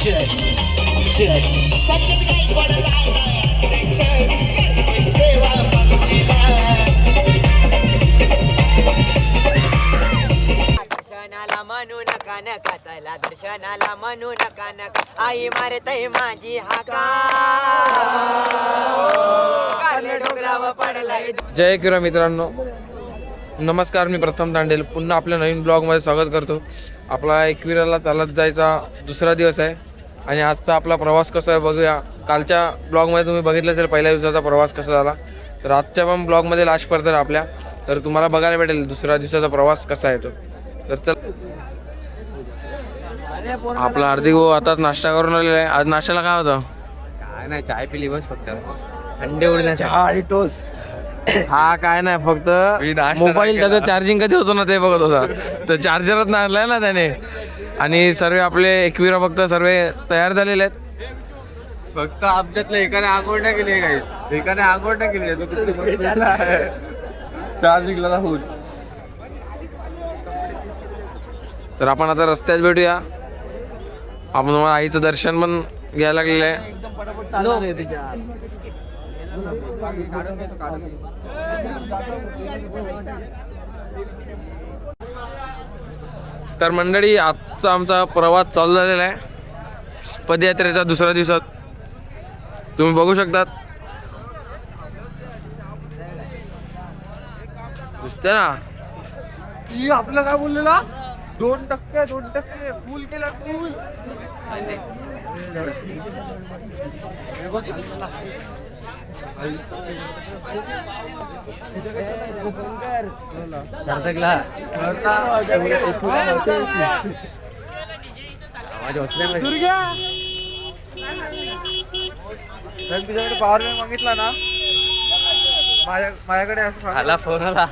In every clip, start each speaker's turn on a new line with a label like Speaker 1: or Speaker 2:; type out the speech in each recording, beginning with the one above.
Speaker 1: दर्शनाला म्हणू नका नका चला दर्शनाला म्हणू नका नका आई मारतय माझी हाका काले डोंगरावर पडलाय.
Speaker 2: जय किरा मित्रांनो, नमस्कार. मी प्रथम तांडेल पुन्हा आपल्या नवीन ब्लॉगमध्ये स्वागत करतो. आपला एकविराला चालत जायचा दुसरा दिवस आहे आणि आजचा आपला प्रवास कसा आहे बघूया. कालच्या ब्लॉगमध्ये तुम्ही बघितलं असेल पहिल्या दिवसाचा प्रवास कसा झाला, तर आजच्या पण ब्लॉगमध्ये लास्टपर्यंत आपल्या तर तुम्हाला बघायला भेटेल दुसऱ्या दिवसाचा प्रवास कसा आहे तो. तर चल, आपला हार्दिक भाऊ आता नाश्ता करून आलेला आहे. आज नाश्त्याला काय होतं?
Speaker 3: काय नाही, चाय पिली बस फक्त. अंडे उडण्याचा टोस्ट.
Speaker 2: हा काय नाही, फक्त मोबाईल त्याचं चार्जिंग कधी होतो ना ते बघत होता. तर चार्जरच नाही आणलाय ना त्याने. आणि सर्व आपले एकविरा फक्त सर्व तयार झालेले आहेत.
Speaker 3: फक्त आमच्यातल्या एकाने आंघोळ नाही केली, काही एकाने आंघोळ नाही केली. चार्जिंगला होत.
Speaker 2: तर आपण आता रस्त्यात भेटूया. आपण तुम्हाला आईचं दर्शन पण घ्यायला लागलेलं आहे. तर मंडळी, आजचा आमचा प्रवास चालू झालेला आहे पदयात्रेच्या दुसऱ्या दिवसात. तुम्ही बघू शकतात, दिसते ना.
Speaker 3: आपलं काय बोललेला 2% फुल केला फुल. तुझ्याकडे पॉवर बँक मागितला ना, माझ्याकडे असं फोन आला.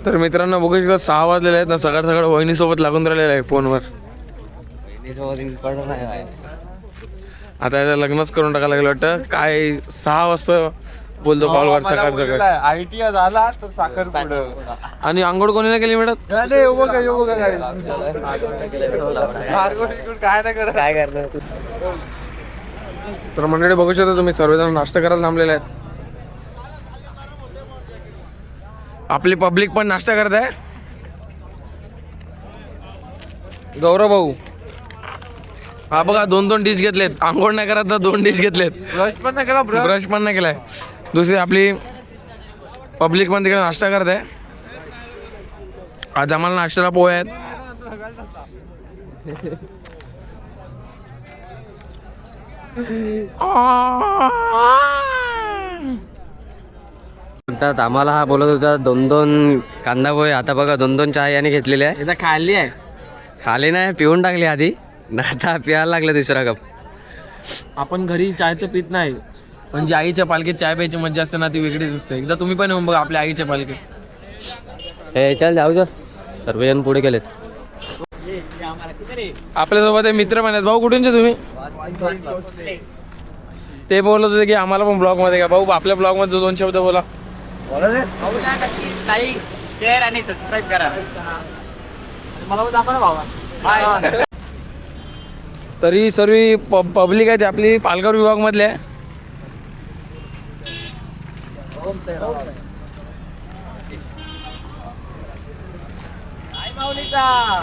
Speaker 2: तर मित्रांनो बघू शकता 6 वाजलेले आहेत ना. सकाळ सकाळ वहिनीसोबत लागून राहिलेलं आहे फोनवर. आता याचं लग्नच करून टाकायला लागलं वाटतं. काय 6 वाजता बोलतो कॉलवर सकाळ सकाळ.
Speaker 3: आयटी झाला तर साखर पुढं.
Speaker 2: आणि आंघोळ कोणी नाही केली मिळत.
Speaker 3: काय नाही करत.
Speaker 2: तर मंडळी बघू शकता तुम्ही, सर्वजण नाश्ता करायला थांबलेले आहेत. आपली पब्लिक पण नाश्ता करत आहे. गौरव भाऊ हा बघा 2-2 डिश घेतलेत. आंघोळ नाही करत तर 2 डिश घेतलेत.
Speaker 3: ब्रश पण नाही केला.
Speaker 2: ब्रश पण नाही केलाय. दुसरी आपली पब्लिक पण तिकडे नाश्ता करत आहे. आज आम्हाला नाश्त्याला पोहे आहेत.
Speaker 3: म्हणतात आम्हाला हा बोलत होता 2-2 कांदा पोहे. आता बघा 2-2 चाय याने घेतलेली आहे.
Speaker 2: एकदा खाल्ली आहे.
Speaker 3: खाली नाही, पिऊन टाकली आधी. आता प्यायला लागलं तिसरा कप.
Speaker 2: आपण घरी चाय तर पित नाही, पण जी आईच्या पालखीत चाय प्यायची मजा असते ना ती वेगळीच असते. एकदा तुम्ही पण येऊन बघा आपल्या आईच्या पालखीत.
Speaker 3: हे चल जाऊ जा, सर्वजण पुढे गेलेत.
Speaker 2: आपल्यासोबत हे मित्र पण आहेत. भाऊ कुठूनचे तुम्ही? ते बोलत होते की आम्हाला पण ब्लॉग मध्ये घ्या. भाऊ आपल्या ब्लॉग मध्ये 2 शब्द बोला.
Speaker 1: शेअर आणि सबस्क्राईब करा.
Speaker 2: तरी सर्व पब्लिक आहे ती आपली पालघर विभाग मधले आहे.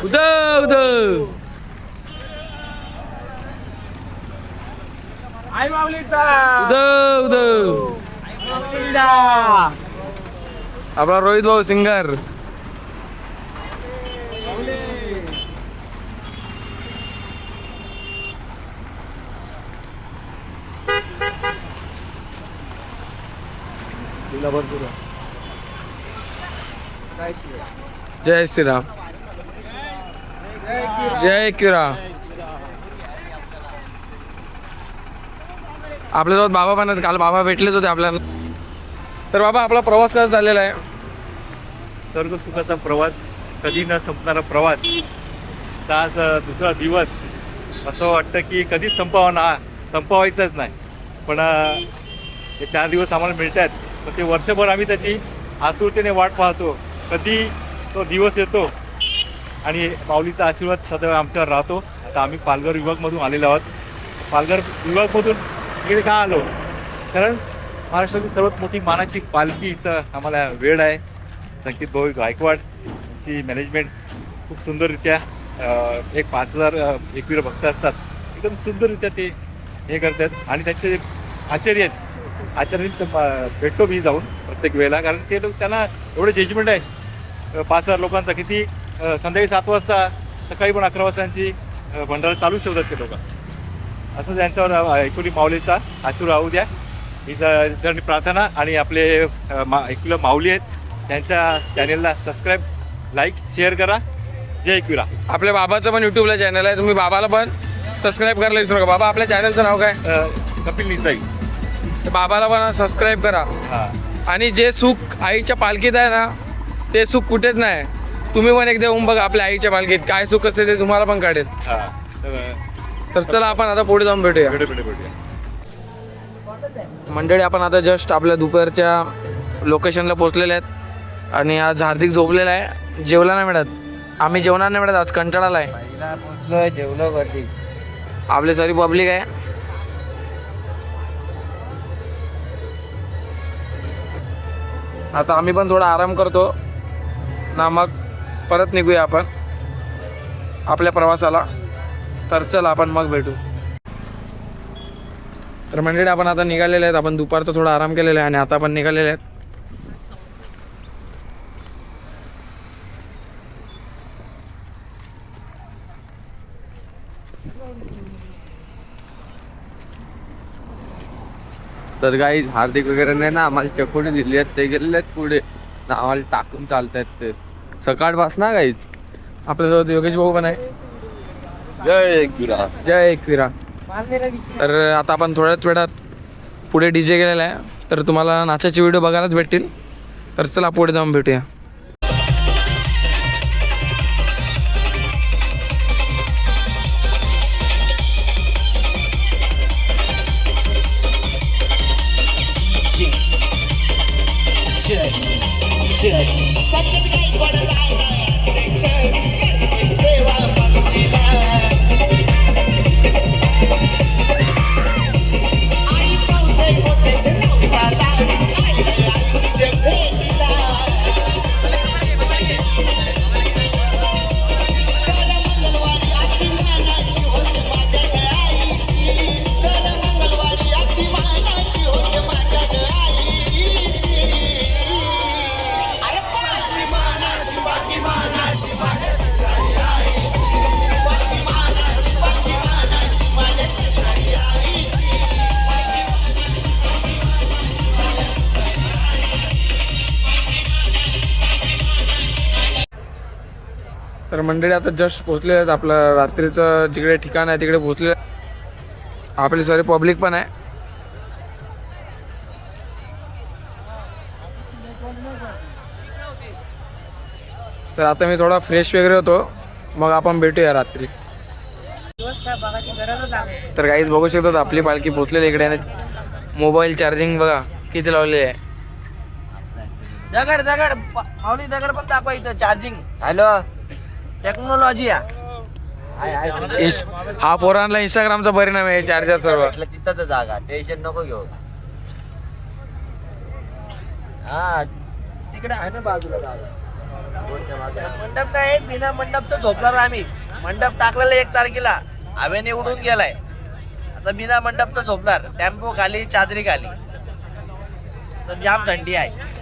Speaker 2: उदं उदं उदं उदं. आपला रोहित भाऊ सिंगर. जय श्रीराम. जय किरा. आपल्यासोबत बाबा पण आहेत. काल बाबा भेटलेच होते आपल्याला. तर बाबा आपला प्रवास कसा झालेला आहे?
Speaker 4: सर्व सुखाचा प्रवास, कधी न संपणारा प्रवास. तास दुसरा दिवस असं वाटतं की कधीच संपवायचंच नाही. पण हे 4 दिवस आम्हाला मिळतात, पण ते वर्षभर आम्ही त्याची आतुरतेने वाट पाहतो. कधी तो दिवस येतो आणि माऊलीचा आशीर्वाद सदैव आमच्यावर राहतो. आता आम्ही पालघर विभागमधून आलेलो आहोत. पालघर विभागमधून इकडे का आलो, कारण महाराष्ट्रातील सर्वात मोठी मानाची पालखीचा आम्हाला वेळ आहे. संकेत भाऊ गायकवाड यांची मॅनेजमेंट खूप सुंदररित्या एक 5,000 एकवीर भक्त असतात, एकदम सुंदररित्या ते हे करतात. आणि त्यांचे आचार्य आहेत, आचार्य भेटतो मी जाऊन प्रत्येक वेळेला, कारण ते लोक त्यांना एवढं जजमेंट आहे 5,000 लोकांचा. किती संध्याकाळी 7 वाजता, सकाळी पण 11 वाजताची भंडारा चालूच ठेवतात ते लोक. असं त्यांच्यावर ऐकुली माऊलीचा आशीर्वाद राहू द्या हीचा प्रार्थना. आणि आपले एकविरा माऊली आहेत, त्यांच्या चॅनेलला सबस्क्राईब, लाईक, शेअर करा. जय एकविरा.
Speaker 2: आपल्या बाबाचं पण यूट्यूबला चॅनल आहे, तुम्ही बाबाला पण सबस्क्राईब करायला विसरू नका. बाबा आपल्या चॅनलचं नाव काय?
Speaker 4: कपिल निसाई.
Speaker 2: बाबाला पण सबस्क्राईब करा.
Speaker 4: हां.
Speaker 2: आणि जे सुख आईच्या पालखीत आहे ना, ते सुख कुठेच नाही. तुम्ही पण एकदा येऊन बघा आपल्या आईच्या पालखीत काय सुख असते, ते तुम्हाला पण काढेल.
Speaker 4: हां.
Speaker 2: तर चला आपण आता पुढे जाऊन भेटूया.
Speaker 4: भेटूया.
Speaker 2: मंडळी, आपण आता जस्ट आपल्या दुपारच्या लोकेशनला पोहोचलेले आहेत. आणि आज हार्दिक झोपलेला आहे, जेवला नाही मिळत. आम्ही जेवणार नाही मिळत आज, कंटाळाला आहे.
Speaker 1: पोचलोय, जेवलो कधी.
Speaker 2: आपले सारी पब्लिक आहे. आता आम्ही पण थोडा आराम करतो ना, मग परत निघूया आपण आपल्या प्रवासाला. तर चला आपण मग भेटू. तर मंडळी, आपण आता निघालेले आहेत. आपण दुपारचा थोडा आराम केलेला आहे आणि आता आपण निघालेले आहेत.
Speaker 3: तर काही हार्दिक वगैरे नाही ना, आम्हाला चकोडी दिली आहेत, ते गेलेले आहेत पुढे ना, आम्हाला टाकून चालतायत ते सकाळपास ना काहीच.
Speaker 2: आपल्यासोबत योगेश भाऊ पण आहे.
Speaker 3: जय एकविरा.
Speaker 2: जय एकविरा. तर आता आपण थोड्याच वेळात पुढे DJ गेलेला आहे, तर तुम्हाला नाचाचे व्हिडिओ बघायलाच भेटतील. तर चला पुढे जाऊन भेटूया. तर मंडळी, आता जस्ट पोहोचले आहेत. आपलं रात्रीचं जिकडे ठिकाण आहे तिकडे पोहोचले. आपली सारी पब्लिक पण आहे. तर आता मी थोडा फ्रेश वगैरे होतो, मग आपण भेटूया रात्री. तर काहीच बघू शकतो आपली पालखी पोहोचलेली इकडे. आणि मोबाईल चार्जिंग बघा किती लावलेली आहे.
Speaker 1: दगड माऊली दगड पण दाखवा इथं चार्जिंग. हॅलो, टेक्नॉलॉजी
Speaker 2: हा पोरांना इंस्टाग्रामचा परिणाम आहे. चार्जर सर्व
Speaker 1: तिथंच जागा, टेन्शन नको घेऊ. हा तिकडे आहे ना बाजूला जागा. मंडप नाही, बिना मंडपचं झोपणार आम्ही. मंडप टाकलेला 1 तारखेला, हवेने उडून गेलाय. आता बिना मंडपचं झोपणार. टेम्पो खाली, चादरी खाली, तर जाम थंडी आहे.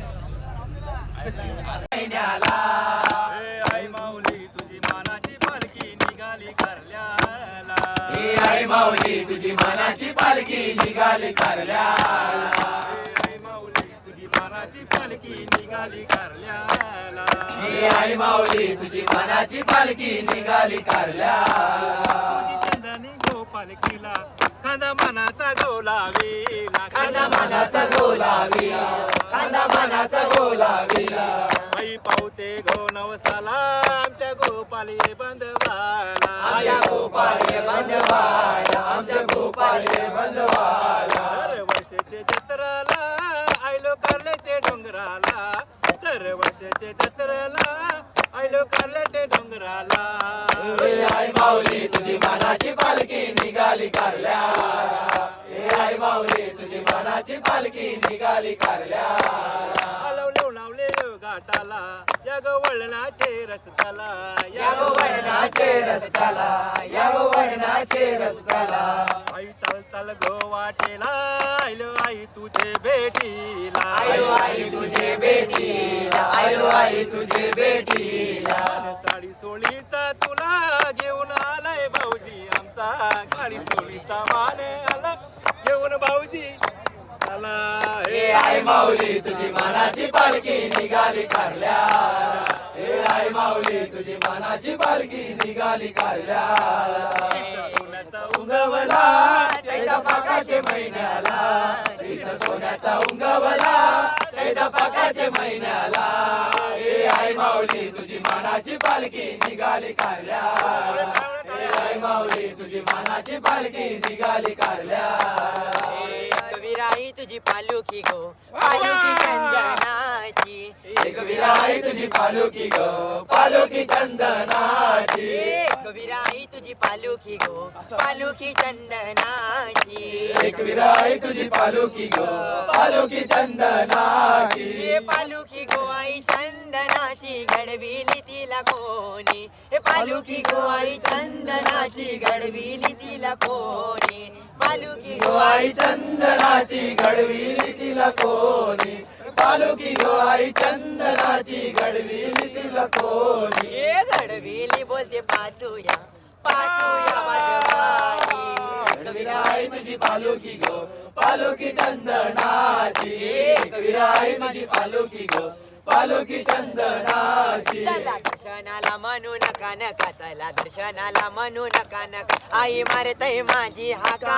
Speaker 4: आई माऊली तुझी मानाची पालखी निघाली कारल्याला.
Speaker 1: आई माऊली तुझी मानाची पालखी निघाली कारल्याला.
Speaker 4: आई माऊली तुझी मानाची पालखी निघाली कारल्याला.
Speaker 1: आई माऊली तुझी मानाची पालखी निघाली कारल्याला.
Speaker 4: तुझी चंदनी गोपालकीला खांदा मानाचा गोलावीला.
Speaker 1: खांदा मानाचा गोलावीला, खांदा मानाचा गोलावीला.
Speaker 4: आई पावते गो नवसाला आमच्या गोपाली बंधवाला.
Speaker 1: आमच्या गोपाले बंधवाला, आमच्या गोपाले बंधवाला.
Speaker 4: दरवर्षीचे जत्राला आयलो कारल्याचे डोंगराला. दरवर्षीचे जत्राला आयलो कारल्याचे डोंगराला.
Speaker 5: माऊली तुझी मानाची पालखी निघाली कारल्या, हे आई माऊली तुझी मानाची पालखी निघाली कारल्या.
Speaker 4: लावले घाटाला या गो वळणाचे रस्त्याला,
Speaker 5: या गो वळणाचे रस्त्याला, या गो वळणाचे रस्त्याला.
Speaker 4: आई चाल गो वाटेला, आयलो आई तुझे भेटीला,
Speaker 5: आयो आई तुझे भेटीला, आयो आई तुझे भेटीला.
Speaker 4: साडी सोळीचा तुला घेऊन आलाय भाऊजी आमचा, गाडी सोळीचा माने आला घेऊन भाऊजी आला.
Speaker 5: हे आई माऊली तुझी मानाची पालखी निघाली कारल्या, हे आई माऊली तुझी मानाची पालखी निघाली कारल्या.
Speaker 4: सोन्याचा
Speaker 5: उंगवला चैदा पाकाचे महिन्याला, तिचा सोन्याचा उंगवला चैदा पाकाचे महिन्याला. हे आई माऊली तुझी मानाची पालखी निघाली कारल्या, हे आई माऊली तुझी मानाची पालखी निघाली कारल्या.
Speaker 6: विराई तुझी पालुकी गो, पालुकी चंदनाची.
Speaker 5: एक विराई तुझी पालुकी गो, पालुकी चंदनाची.
Speaker 6: एक विराई तुझी पालुकी गो, पालुकी चंदनाची.
Speaker 5: एक विराई तुझी पालुकी गो, पालुकी चंदनाची.
Speaker 6: हे पालुकी गो आई चंदनाची, घडविली तिला कोणी. हे पालुकी गो आई चंदनाची, घडविली तिला कोणी. पालुकी
Speaker 5: गो आई चंदनाची घडविली तिला कोणी, पालुकी गो आई चंदनाची घडविली तिला कोणी.
Speaker 6: हे घडविली बोलते पाचूया, पाचूया वाजवाई.
Speaker 5: एक विराई तुझी पालुकी गो, पालुकी चंदनाची. एक विराई तुझी पालुकी गो, पालुकी चंदनाची.
Speaker 6: चला दर्शनाला म्हणू नका नका, चला दर्शनाला म्हणू नका नका. आई मारतय माझी हाका,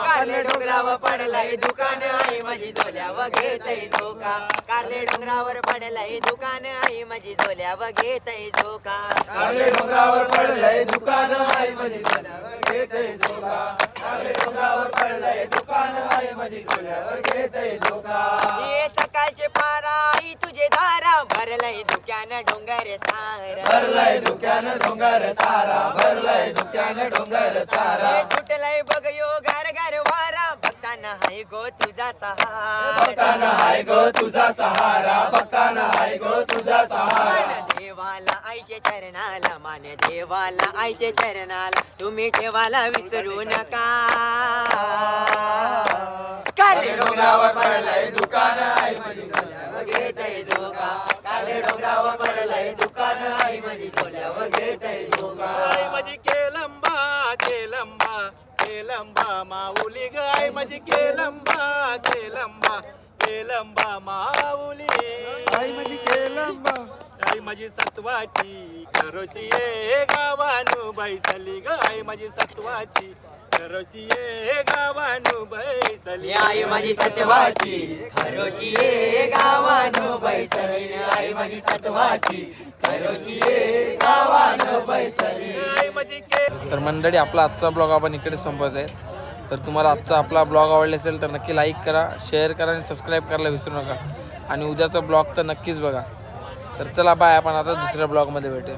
Speaker 6: कारले डोंगरावर पडलंय दुकान, आई माझी झोल्यावर घेतय झोका. कारले डोंगरावर पडलंय दुकान, आई माझी झोल्यावर घेतय झोका.
Speaker 5: कारले डोंगरावर पडलंय दुकान, आई माझी झोल्यावर घेतय झोका. कारले डोंगरावर पडलंय दुकान, आई माझी झोल्यावर घेतय झोका.
Speaker 6: ये सकाळचे पारा आई तुझे दारा, भरलंय दुकान डोंगर सारा.
Speaker 5: भरलंय दुकान डोंगर सारा, भरलंय दुकान डोंगर सारा.
Speaker 6: हे सुटलंय बघ यो घर घर वारा, भक्तांना हाय गो तुझा सहारा.
Speaker 5: भक्ताना हाय गो तुझा सहारा, भक्ताना हाय गो तुझा सहारा.
Speaker 6: मान देवाला आईचे चरणाला, मान देवाला आईचे चरणाला, तुम्ही ठेवाला विसरू नका.
Speaker 5: कारले डोंगरावर पडलंय दुकान, आई माझी झोल्यावर घेतय झोका. कारले डोंगरावर पडलंय दुकान, आई माझी झोल्यावर घेतय झोका.
Speaker 4: आई माझी केलंबा केलंबा केलंबा माऊली ग, आई माझी केलंबा केलंबा केलंबा माऊली.
Speaker 5: आई माझी केलंबा,
Speaker 4: आई माझी सत्वाची करोशी ये गावानु बैसली ग, आई माझी सत्वाची करोशी ये गावानु बैसली.
Speaker 6: आई माझी सत्वाची खरोशी ये गावानो बैसली. आई माझी सत्वाची खरोशी ये गावानो बैसली.
Speaker 4: आई माझी के
Speaker 2: तर मंडळी, आपला आजचा ब्लॉग आपण इकडे संपत आहे. तर तुम्हाला आजचा आपला ब्लॉग आवडला असेल तर नक्की लाईक करा, शेअर करा आणि सबस्क्राईब करायला विसरू नका. आणि उद्याचा ब्लॉग तर नक्कीच बघा. तर चला बाय, आपण आता दुसऱ्या ब्लॉगमध्ये भेटूया.